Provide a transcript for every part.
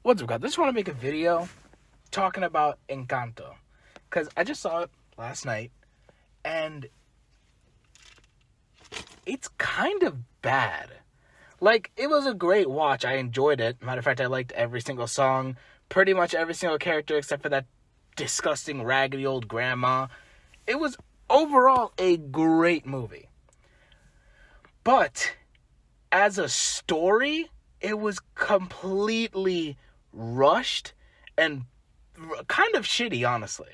What's up, guys? I just want to make a video talking about Encanto. Because I just saw it last night, and it's kind of bad. Like, it was a great watch. I enjoyed it. Matter of fact, I liked every single song, pretty much every single character except for that disgusting, raggedy old grandma. It was overall a great movie. But as a story, it was completely rushed and kind of shitty, honestly.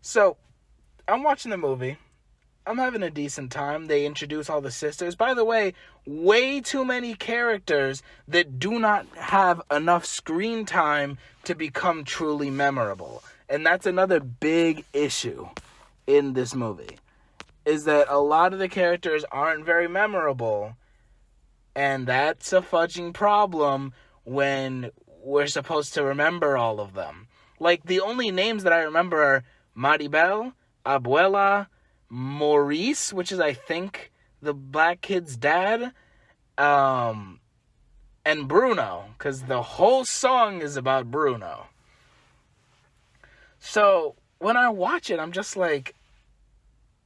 So, I'm watching the movie. I'm having a decent time. They introduce all the sisters. By the way, way too many characters that do not have enough screen time to become truly memorable. And that's another big issue in this movie, is that a lot of the characters aren't very memorable. And that's a fudging problem when we're supposed to remember all of them. Like, the only names that I remember are Maribel, Abuela, Maurice, which is, I think, the black kid's dad, and Bruno, because the whole song is about Bruno. So, when I watch it, I'm just like,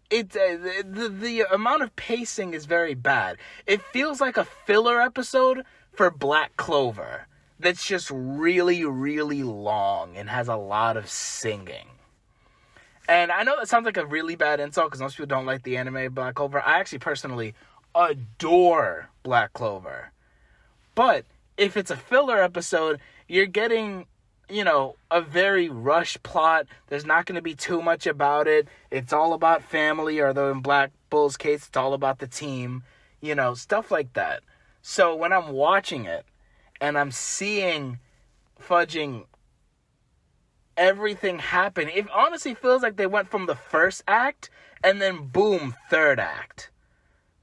the amount of pacing is very bad. It feels like a filler episode for Black Clover that's just really, really long and has a lot of singing. And I know that sounds like a really bad insult because most people don't like the anime Black Clover. I actually personally adore Black Clover. But if it's a filler episode, you're getting, a very rushed plot. There's not going to be too much about it. It's all about family, or though in Black Bull's case, it's all about the team. Stuff like that. So when I'm watching it and I'm seeing fudging everything happen, it honestly feels like they went from the first act and then boom, third act.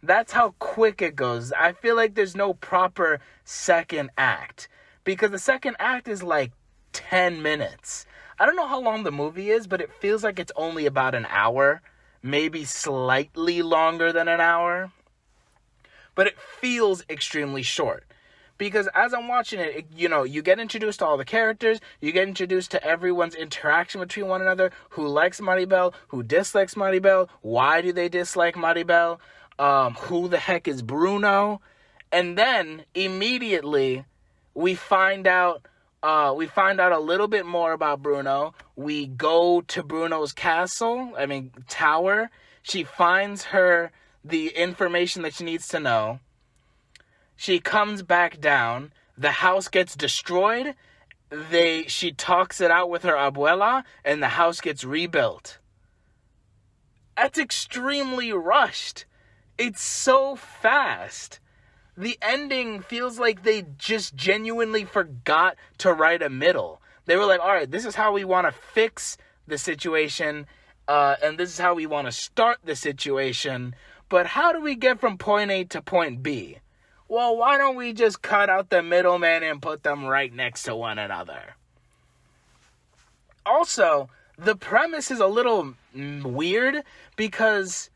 That's how quick it goes. I feel like there's no proper second act, because the second act is like 10 minutes. I don't know how long the movie is, but it feels like it's only about an hour, maybe slightly longer than an hour. But it feels extremely short. Because as I'm watching it, you get introduced to all the characters, you get introduced to everyone's interaction between one another, who likes Maribel, who dislikes Maribel, why do they dislike Maribel, who the heck is Bruno, and then immediately we find out a little bit more about Bruno. We go to Bruno's tower. She finds her the information that she needs to know. She comes back down. The house gets destroyed. She talks it out with her abuela, and the house gets rebuilt. That's extremely rushed. It's so fast. The ending feels like they just genuinely forgot to write a middle. They were like, all right, this is how we want to fix the situation, and this is how we want to start the situation, but how do we get from point A to point B? Well, why don't we just cut out the middleman and put them right next to one another? Also, the premise is a little weird because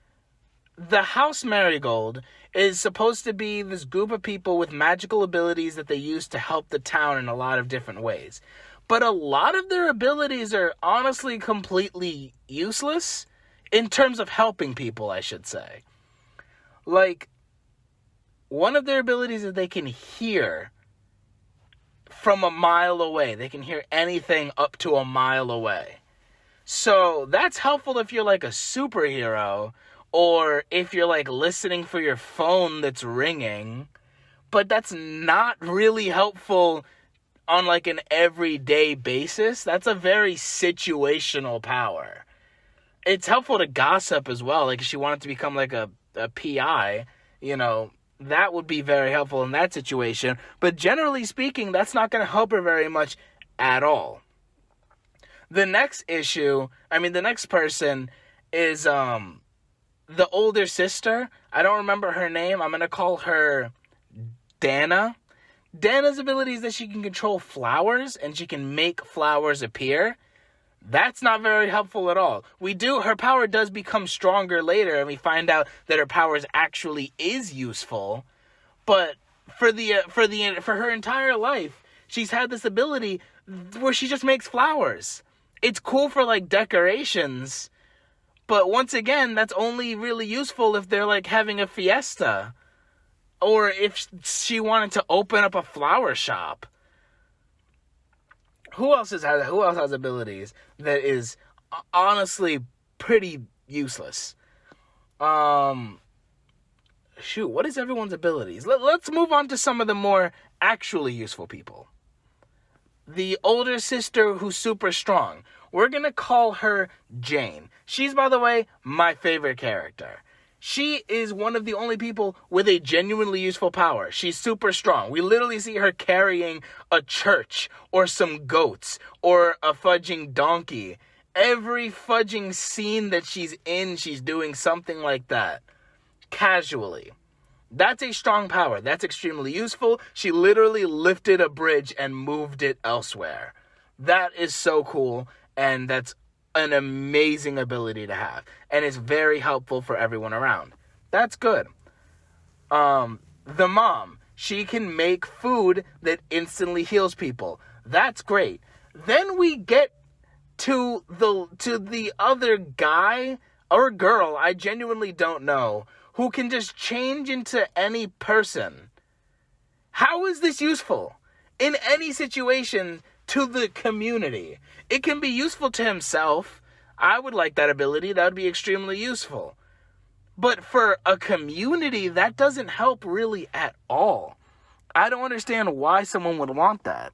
the House Marigold is supposed to be this group of people with magical abilities that they use to help the town in a lot of different ways. But a lot of their abilities are honestly completely useless in terms of helping people, I should say. Like, one of their abilities is they can hear from a mile away. They can hear anything up to a mile away. So that's helpful if you're like a superhero, or if you're like listening for your phone that's ringing. But that's not really helpful on like an everyday basis. That's a very situational power. It's helpful to gossip as well. Like if she wanted to become like a PI, that would be very helpful in that situation. But generally speaking, that's not going to help her very much at all. The next person is the older sister. I don't remember her name. I'm going to call her Dana. Dana's ability is that she can control flowers and she can make flowers appear. That's not very helpful at all. Her power does become stronger later, and we find out that her powers actually is useful. But for her entire life, she's had this ability where she just makes flowers. It's cool for, like, decorations, but once again, that's only really useful if they're, like, having a fiesta, or if she wanted to open up a flower shop. Who else has abilities that is honestly pretty useless? What is everyone's abilities? Let's move on to some of the more actually useful people. The older sister who's super strong. We're going to call her Jane. She's, by the way, my favorite character. She is one of the only people with a genuinely useful power. She's super strong. We literally see her carrying a church or some goats or a fudging donkey. Every fudging scene that she's in, she's doing something like that. Casually. That's a strong power. That's extremely useful. She literally lifted a bridge and moved it elsewhere. That is so cool, and that's an amazing ability to have. And it's very helpful for everyone around. That's good. The mom. She can make food that instantly heals people. That's great. Then we get to the other guy or girl, I genuinely don't know, who can just change into any person. How is this useful? In any situation to the community. It can be useful to himself. I would like that ability. That would be extremely useful. But for a community, that doesn't help really at all. I don't understand why someone would want that.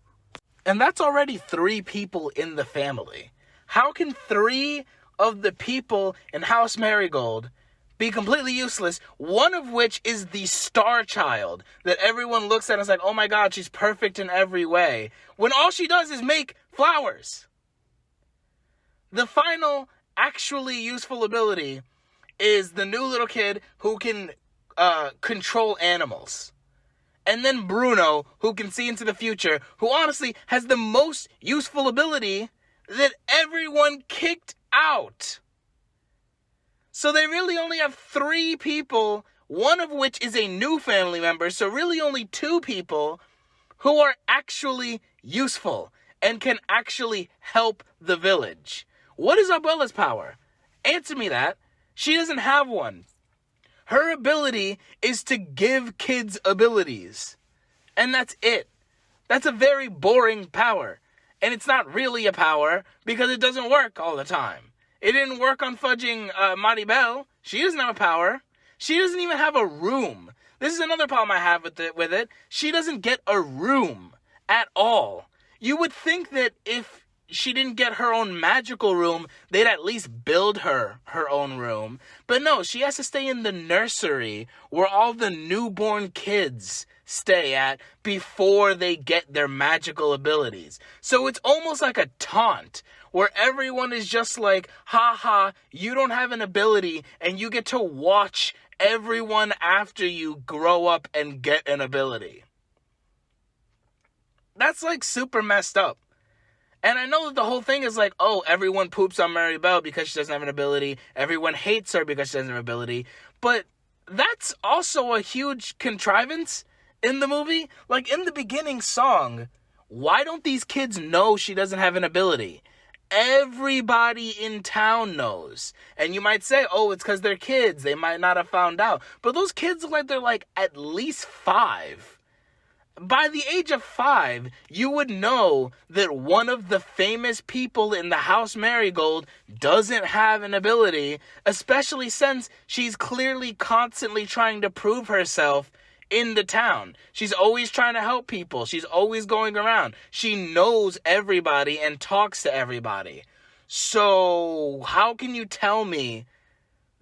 And that's already 3 people in the family. How can 3 of the people in House Marigold be completely useless, one of which is the star child that everyone looks at and is like, oh my god, she's perfect in every way, when all she does is make flowers? The final actually useful ability is the new little kid who can control animals. And then Bruno, who can see into the future, who honestly has the most useful ability that everyone kicked out. So they really only have 3 people, one of which is a new family member, so really only 2 people who are actually useful and can actually help the village. What is Abuela's power? Answer me that. She doesn't have one. Her ability is to give kids abilities. And that's it. That's a very boring power. And it's not really a power because it doesn't work all the time. It didn't work on fudging Maribel. She doesn't have a power. She doesn't even have a room. This is another problem I have with it. She doesn't get a room at all. You would think that if she didn't get her own magical room, they'd at least build her own room. But no, she has to stay in the nursery where all the newborn kids stay at before they get their magical abilities. So it's almost like a taunt where everyone is just like, ha, you don't have an ability, and you get to watch everyone after you grow up and get an ability. That's like super messed up. And I know that the whole thing is like, oh, everyone poops on Maribel because she doesn't have an ability. Everyone hates her because she doesn't have an ability. But that's also a huge contrivance in the movie. Like, in the beginning song, why don't these kids know she doesn't have an ability? Everybody in town knows. And you might say, oh, it's because they're kids. They might not have found out. But those kids look like they're like at least 5. By the age of 5, you would know that one of the famous people in the House Marigold doesn't have an ability, especially since she's clearly constantly trying to prove herself in the town. She's always trying to help people. She's always going around. She knows everybody and talks to everybody. So how can you tell me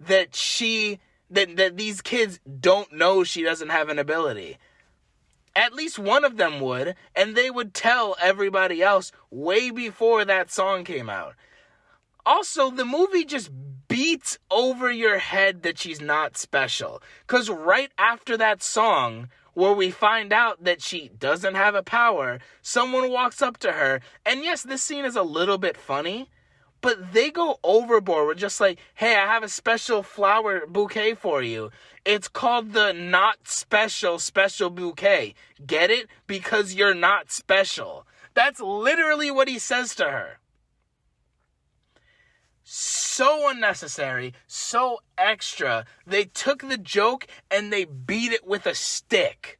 that that these kids don't know she doesn't have an ability? At least one of them would, and they would tell everybody else way before that song came out. Also, the movie just beats over your head that she's not special. Because right after that song, where we find out that she doesn't have a power, someone walks up to her, and yes, this scene is a little bit funny, But they go overboard with just like, hey, I have a special flower bouquet for you. It's called the not special bouquet. Get it? Because you're not special. That's literally what he says to her. So unnecessary, so extra. They took the joke and they beat it with a stick.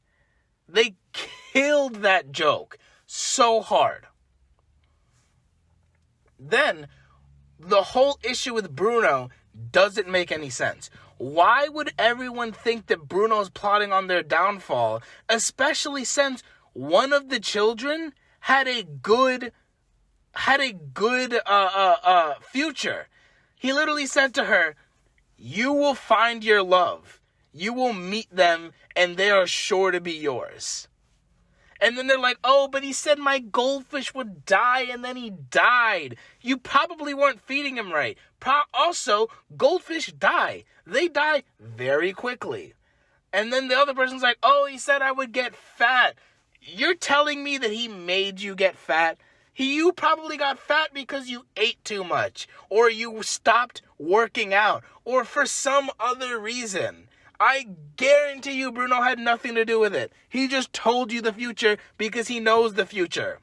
They killed that joke so hard. Then, the whole issue with Bruno doesn't make any sense. Why would everyone think that Bruno's plotting on their downfall, especially since one of the children had a good future? He literally said to her, you will find your love. You will meet them, and they are sure to be yours. And then they're like, oh, but he said my goldfish would die, and then he died. You probably weren't feeding him right. Also, goldfish die. They die very quickly. And then the other person's like, oh, he said I would get fat. You're telling me that he made you get fat? You probably got fat because you ate too much, or you stopped working out, or for some other reason. I guarantee you Bruno had nothing to do with it. He just told you the future because he knows the future.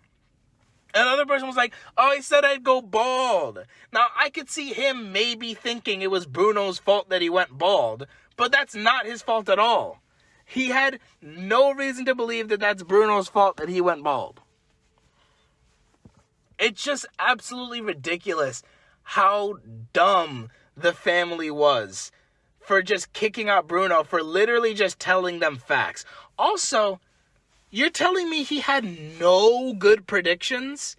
Another person was like, oh, he said I'd go bald. Now, I could see him maybe thinking it was Bruno's fault that he went bald, but that's not his fault at all. He had no reason to believe that that's Bruno's fault that he went bald. It's just absolutely ridiculous how dumb the family was for just kicking out Bruno, for literally just telling them facts. Also, you're telling me he had no good predictions?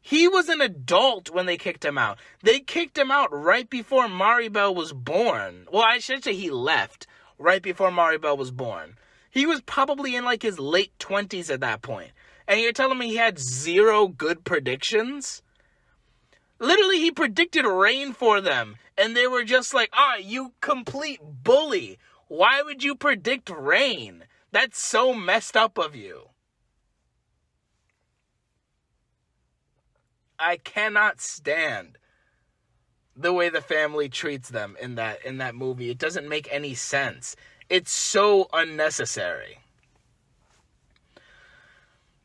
He was an adult when they kicked him out. They kicked him out right before Maribel was born. Well, I should say he left right before Maribel was born. He was probably in like his late 20s at that point. And you're telling me he had zero good predictions? Literally, he predicted rain for them. And they were just like, you complete bully. Why would you predict rain? That's so messed up of you. I cannot stand the way the family treats them in that movie. It doesn't make any sense. It's so unnecessary.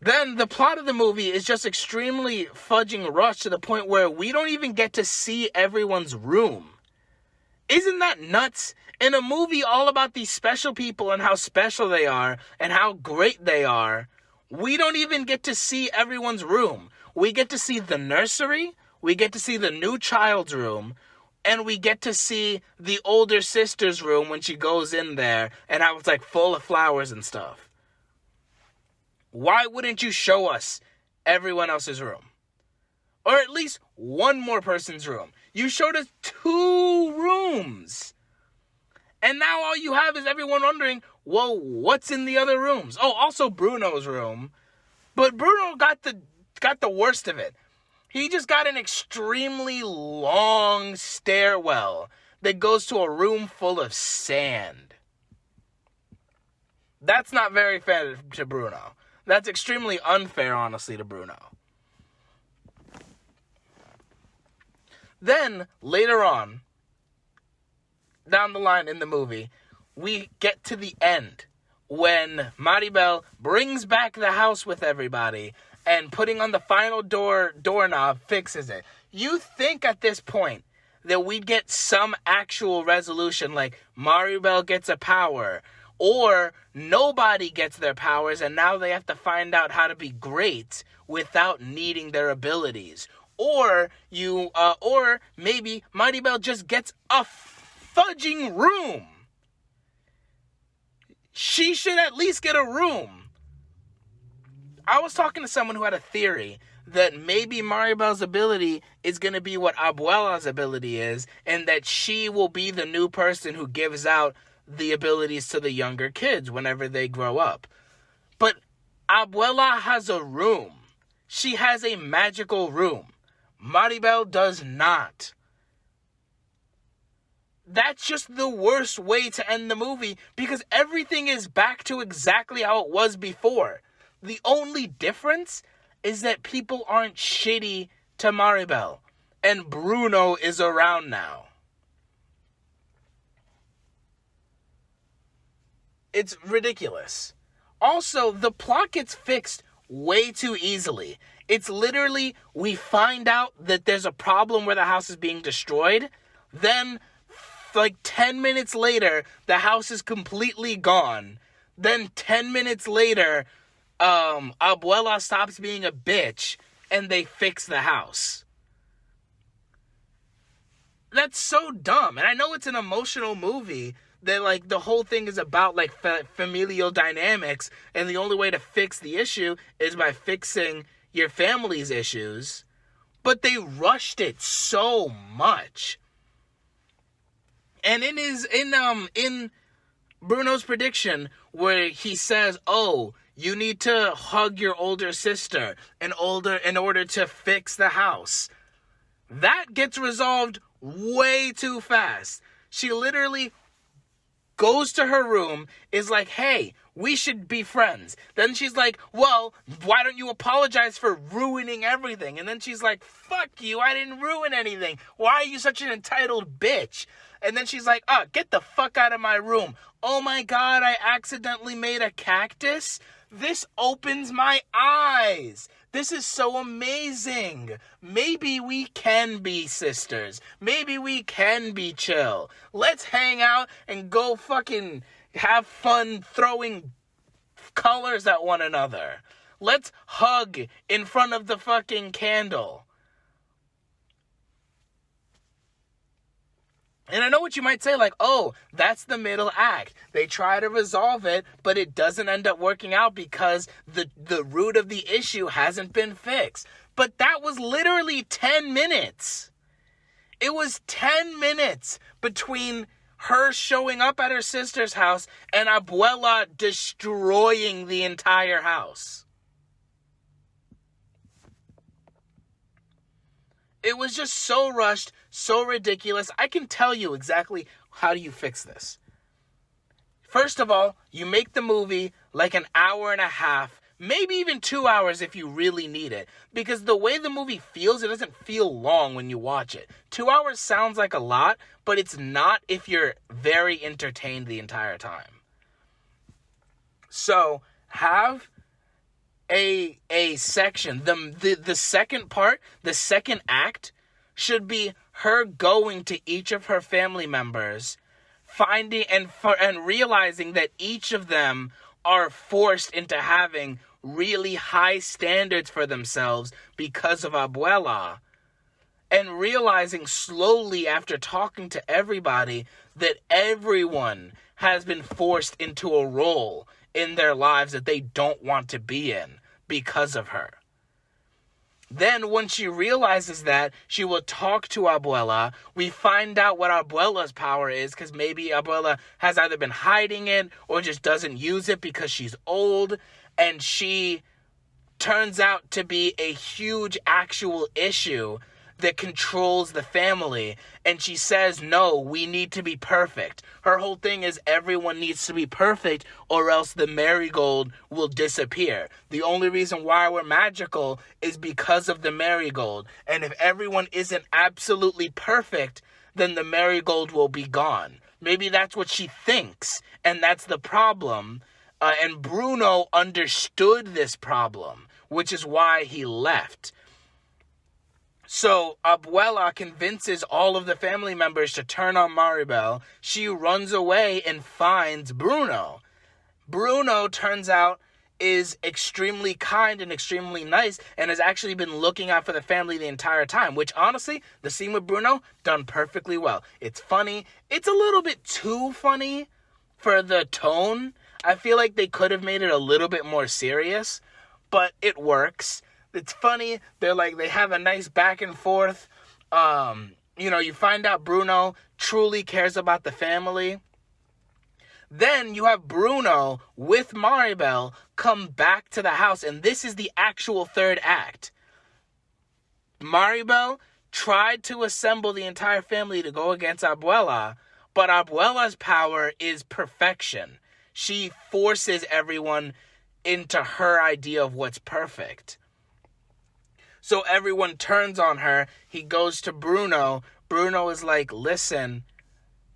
Then the plot of the movie is just extremely fudging rushed to the point where we don't even get to see everyone's room. Isn't that nuts? In a movie all about these special people and how special they are and how great they are, we don't even get to see everyone's room. We get to see the nursery, we get to see the new child's room, and we get to see the older sister's room when she goes in there and how it's like full of flowers and stuff. Why wouldn't you show us everyone else's room? Or at least one more person's room. You showed us 2 rooms. And now all you have is everyone wondering, well, what's in the other rooms? Oh, also Bruno's room. But Bruno got the worst of it. He just got an extremely long stairwell that goes to a room full of sand. That's not very fair to Bruno. That's extremely unfair, honestly, to Bruno. Then, later on, down the line in the movie, we get to the end when Maribel brings back the house with everybody and putting on the final doorknob fixes it. You think at this point that we'd get some actual resolution, like Maribel gets a power, or nobody gets their powers and now they have to find out how to be great without needing their abilities. Or maybe Maribel just gets a fudging room. She should at least get a room. I was talking to someone who had a theory that maybe Maribel's ability is going to be what Abuela's ability is, and that she will be the new person who gives out the abilities to the younger kids whenever they grow up. But Abuela has a room. She has a magical room. Maribel does not. That's just the worst way to end the movie because everything is back to exactly how it was before. The only difference is that people aren't shitty to Maribel. and Bruno is around now. It's ridiculous. Also, the plot gets fixed way too easily. It's literally, we find out that there's a problem where the house is being destroyed. Then, like 10 minutes later, the house is completely gone. Then 10 minutes later, Abuela stops being a bitch and they fix the house. That's so dumb. And I know it's an emotional movie that, like, the whole thing is about, like, familial dynamics, and the only way to fix the issue is by fixing your family's issues. But they rushed it so much. And in Bruno's prediction, where he says, "Oh, you need to hug your older sister in order to fix the house," that gets resolved way too fast. She literally goes to her room, is like, "Hey, we should be friends." Then she's like, "Well, why don't you apologize for ruining everything?" And then she's like, "Fuck you, I didn't ruin anything. Why are you such an entitled bitch?" And then she's like, "Get the fuck out of my room. Oh my God, I accidentally made a cactus? This opens my eyes. This is so amazing. Maybe we can be sisters. Maybe we can be chill. Let's hang out and go fucking have fun throwing colors at one another. Let's hug in front of the fucking candle." And I know what you might say, like, "Oh, that's the middle act. They try to resolve it, but it doesn't end up working out because the root of the issue hasn't been fixed." But that was literally 10 minutes. It was 10 minutes between her showing up at her sister's house and Abuela destroying the entire house. It was just so rushed, so ridiculous. I can tell you exactly how do you fix this. First of all, you make the movie like an hour and a half, maybe even 2 hours if you really need it. Because the way the movie feels, it doesn't feel long when you watch it. 2 hours sounds like a lot, but it's not if you're very entertained the entire time. So, have a section. The second part, the second act, should be her going to each of her family members, finding and realizing that each of them are forced into having really high standards for themselves because of Abuela, and realizing slowly after talking to everybody that everyone has been forced into a role in their lives that they don't want to be in because of her. Then when she realizes that, she will talk to Abuela. We find out what Abuela's power is, because maybe Abuela has either been hiding it or just doesn't use it because she's old, and she turns out to be a huge actual issue that controls the family. And she says, "No, we need to be perfect." Her whole thing is everyone needs to be perfect or else the marigold will disappear. The only reason why we're magical is because of the marigold. And if everyone isn't absolutely perfect, then the marigold will be gone. Maybe that's what she thinks, and that's the problem. And Bruno understood this problem, which is why he left. So Abuela convinces all of the family members to turn on Maribel. She runs away and finds Bruno. Bruno, turns out, is extremely kind and extremely nice and has actually been looking out for the family the entire time, which honestly, the scene with Bruno, done perfectly well. It's funny. It's a little bit too funny for the tone. I feel like they could have made it a little bit more serious, but it works. It's funny. They have a nice back and forth. You find out Bruno truly cares about the family. Then you have Bruno with Maribel come back to the house, and this is the actual third act. Maribel tried to assemble the entire family to go against Abuela, but Abuela's power is perfection. She forces everyone into her idea of what's perfect. So everyone turns on her. He goes to Bruno. Bruno is like, listen,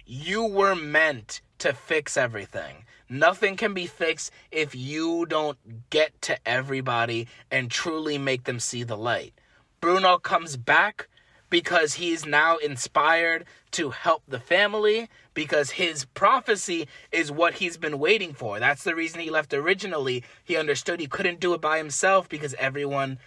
you were meant to fix everything. Nothing can be fixed if you don't get to everybody and truly make them see the light. Bruno comes back because he's now inspired to help the family, because his prophecy is what he's been waiting for. That's the reason he left originally. He understood he couldn't do it by himself because everyone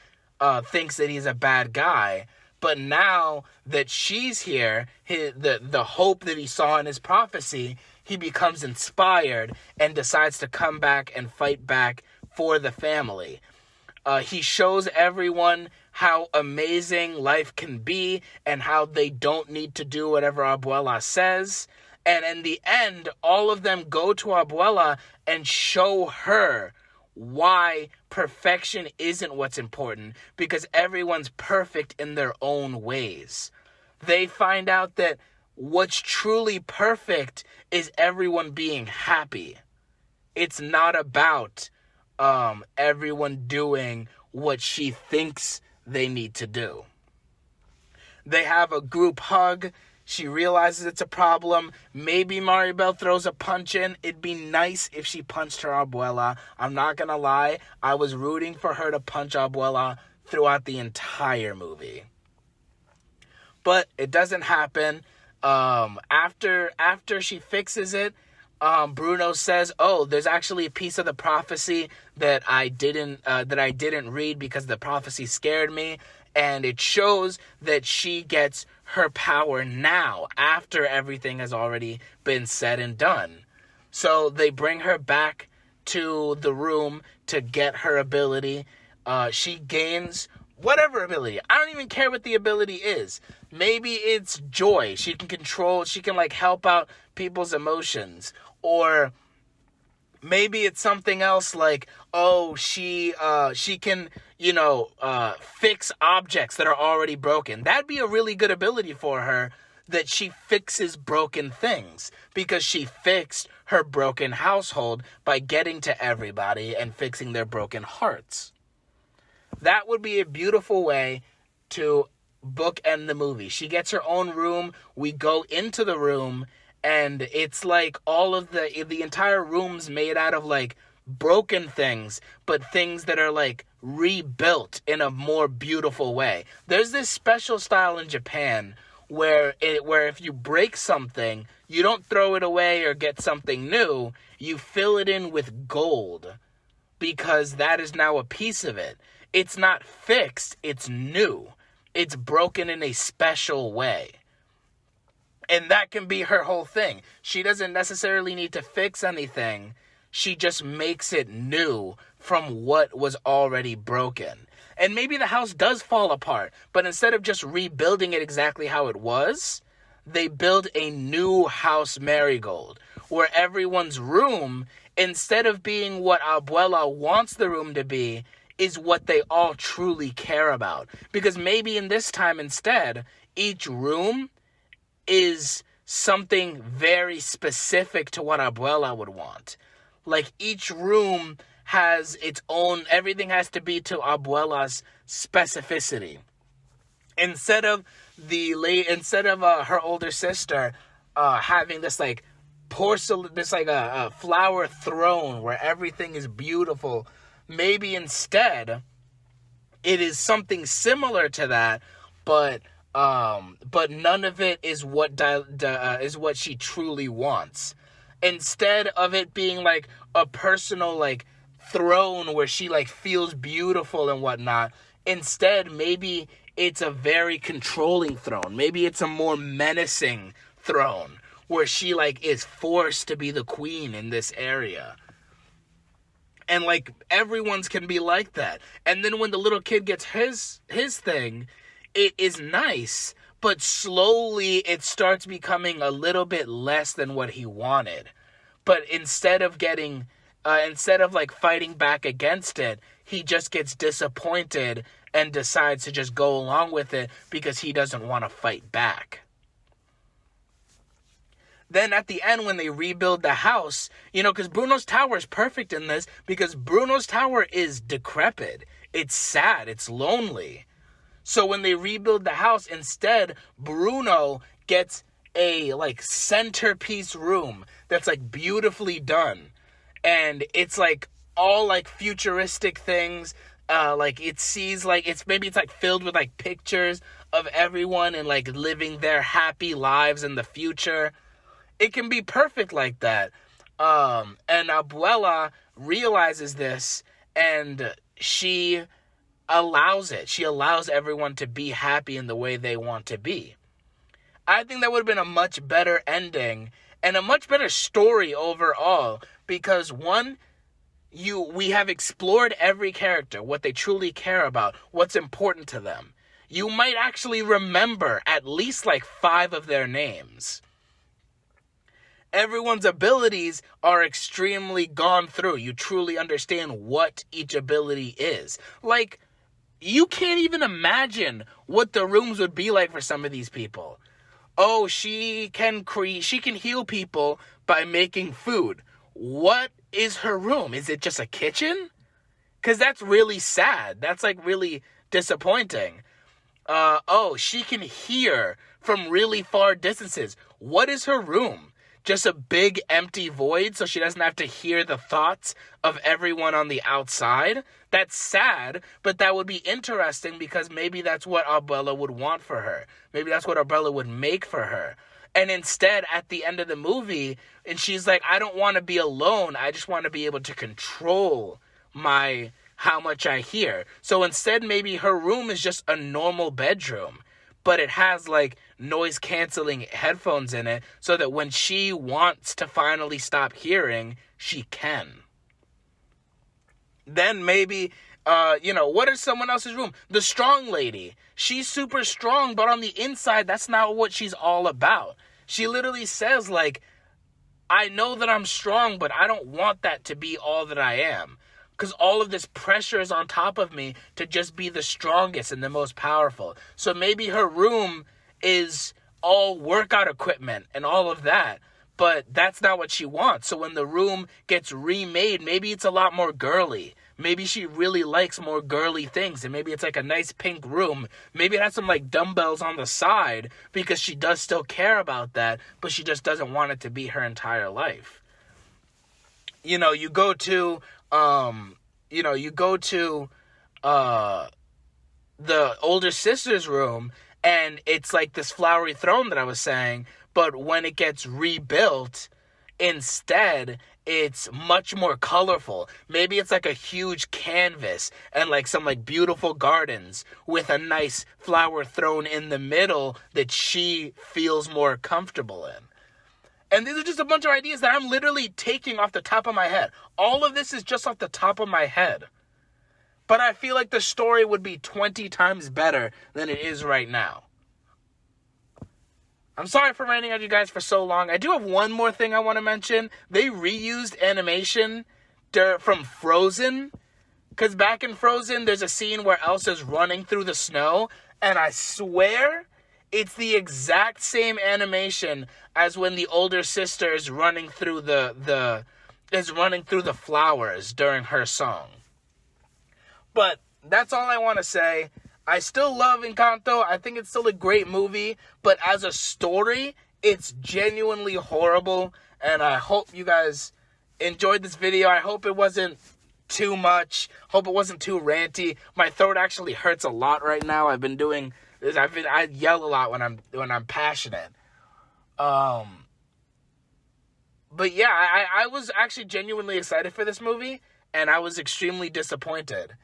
thinks that he's a bad guy. But now that she's here, the hope that he saw in his prophecy, he becomes inspired and decides to come back and fight back for the family. He shows everyone how amazing life can be and how they don't need to do whatever Abuela says. And in the end, all of them go to Abuela and show her why perfection isn't what's important, because everyone's perfect in their own ways. They find out that what's truly perfect is everyone being happy. It's not about everyone doing what she thinks they need to do. They have a group hug. She realizes it's a problem. Maybe Maribel throws a punch in. It'd be nice if she punched her abuela. I'm not going to lie. I was rooting for her to punch abuela throughout the entire movie. But it doesn't happen. After she fixes it, Bruno says, "Oh, there's actually a piece of the prophecy that I didn't read because the prophecy scared me." And it shows that she gets her power now, after everything has already been said and done. So they bring her back to the room to get her ability. She gains whatever ability. I don't even care what the ability is. Maybe it's joy. She can help out people's emotions. Or maybe it's something else like, she can, fix objects that are already broken. That'd be a really good ability for her, that she fixes broken things, because she fixed her broken household by getting to everybody and fixing their broken hearts. That would be a beautiful way to bookend the movie. She gets her own room. We go into the room, and it's like all of the entire room's made out of like broken things, but things that are like rebuilt in a more beautiful way. There's this special style in Japan where if you break something, you don't throw it away or get something new. You fill it in with gold, because that is now a piece of it. It's not fixed, it's new. It's broken in a special way. And that can be her whole thing. She doesn't necessarily need to fix anything. She just makes it new from what was already broken. And maybe the house does fall apart, but instead of just rebuilding it exactly how it was, they build a new house marigold, where everyone's room, instead of being what Abuela wants the room to be, is what they all truly care about. Because maybe in this time instead, each room is something very specific to what Abuela would want. Like each room has its own, everything has to be to Abuela's specificity. Instead of her older sister having this like porcelain, this like a flower throne where everything is beautiful, maybe instead it is something similar to that, but none of it is what she truly wants. Instead of it being like a personal like throne where she like feels beautiful and whatnot, instead maybe it's a very controlling throne. Maybe it's a more menacing throne where she like is forced to be the queen in this area. And like everyone's can be like that. And then when the little kid gets his thing, it is nice, but slowly it starts becoming a little bit less than what he wanted. But instead of like fighting back against it, he just gets disappointed and decides to just go along with it because he doesn't want to fight back. Then at the end, when they rebuild the house, because Bruno's tower is perfect in this, because Bruno's tower is decrepit. It's sad. It's lonely. So when they rebuild the house, instead, Bruno gets a like centerpiece room that's like beautifully done. And it's like all like futuristic things. Like it sees like it's like filled with like pictures of everyone and like living their happy lives in the future. It can be perfect like that. And Abuela realizes this, and she allows it. She allows everyone to be happy in the way they want to be. I think that would have been a much better ending and a much better story overall, because one, we have explored every character, what they truly care about, what's important to them. You might actually remember at least like 5 of their names. Everyone's abilities are extremely gone through. You truly understand what each ability is. Like, you can't even imagine what the rooms would be like for some of these people. Oh, she can heal people by making food. What is her room? Is it just a kitchen? Because that's really sad. That's like really disappointing. She can hear from really far distances. What is her room? Just a big empty void so she doesn't have to hear the thoughts of everyone on the outside? That's sad, but that would be interesting because maybe that's what Abuela would want for her. Maybe that's what Abuela would make for her. And instead, at the end of the movie, and she's like, I don't want to be alone. I just want to be able to control how much I hear. So instead, maybe her room is just a normal bedroom, but it has like noise canceling headphones in it so that when she wants to finally stop hearing, she can. Then maybe, what is someone else's room? The strong lady. She's super strong, but on the inside, that's not what she's all about. She literally says, like, I know that I'm strong, but I don't want that to be all that I am. Because all of this pressure is on top of me to just be the strongest and the most powerful. So maybe her room is all workout equipment and all of that. But that's not what she wants. So when the room gets remade, maybe it's a lot more girly. Maybe she really likes more girly things. And maybe it's like a nice pink room. Maybe it has some like dumbbells on the side because she does still care about that. But she just doesn't want it to be her entire life. You go to the older sister's room, and it's like this flowery throne that I was saying, but when it gets rebuilt, instead, it's much more colorful. Maybe it's like a huge canvas and like some like beautiful gardens with a nice flower throne in the middle that she feels more comfortable in. And these are just a bunch of ideas that I'm literally taking off the top of my head. All of this is just off the top of my head. But I feel like the story would be 20 times better than it is right now. I'm sorry for ranting at you guys for so long. I do have one more thing I want to mention. They reused animation from Frozen. Because back in Frozen, there's a scene where Elsa's running through the snow. And I swear it's the exact same animation as when the older sister is running through the flowers during her song. But that's all I want to say. I still love Encanto. I think it's still a great movie. But as a story, it's genuinely horrible. And I hope you guys enjoyed this video. I hope it wasn't too much. Hope it wasn't too ranty. My throat actually hurts a lot right now. I've been doing this. I yell a lot when I'm passionate. But yeah, I was actually genuinely excited for this movie. And I was extremely disappointed.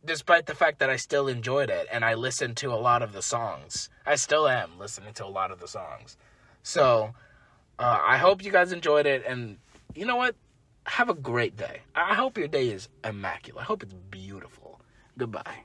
Despite the fact that I still enjoyed it and I listened to a lot of the songs. I still am listening to a lot of the songs. So, I hope you guys enjoyed it. And you know what? Have a great day. I hope your day is immaculate. I hope it's beautiful. Goodbye.